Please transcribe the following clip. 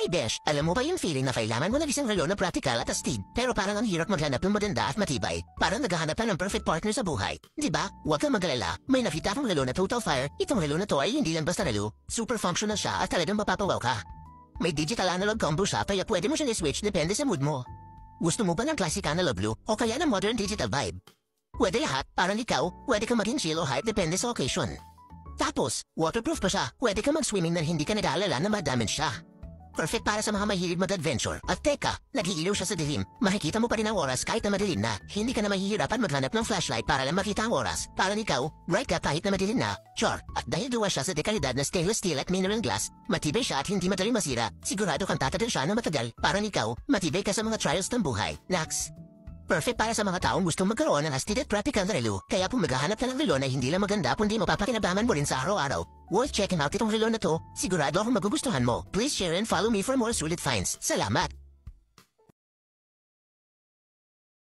Ay besh, alam mo ba yung feeling na kailangan mo ng isang relo na practical at astig, pero parang ang hirap maghanap ng maganda at matibay. Parang naghahanap ka ng perfect partner sa buhay. Di ba? Huwag kang mag-alala. May nakita akong relo na Total Fire. Itong relo na to ay hindi lang basta relo. Super functional siya at talagang mapapawaw ka. May digital analog combo siya kaya pwede mo siya i-switch depende sa mood mo. Gusto mo ba ng classic analog blue o kaya ng modern digital vibe? Pwede lahat, parang ikaw, pwede kang maging chill o hype depende sa occasion. Tapos, waterproof pa siya. Pwede kang mag-swimming na hindi ka nag-aalala na ma-damage siya. Perfect para sa mga mahilig mag-adventure. At teka, nag-iilaw siya sa dilim. Makikita mo pa rin ang oras kahit na madilim na. Hindi ka na mahihirapan maghanap ng flashlight para lang makita ang oras. Para ikaw, bright ka kahit na madilim na. Sure, at dahil gawa siya sa dekalidad na stainless steel at mineral glass, matibay siya at hindi madaling masira. Sigurado kang tatagal siya na matagal. Para ikaw, matibay ka sa mga trials ng buhay. Nax! Perfect para sa mga taong gustong magkaroon ng astig at practical na relo. Kaya kung maghahanap ka ng relo na hindi lang maganda kundi mapapakinabangan mo rin sa araw-araw. Worth checking out itong relo na to. Sigurado akong magugustuhan mo. Please share and follow me for more sulit finds. Salamat!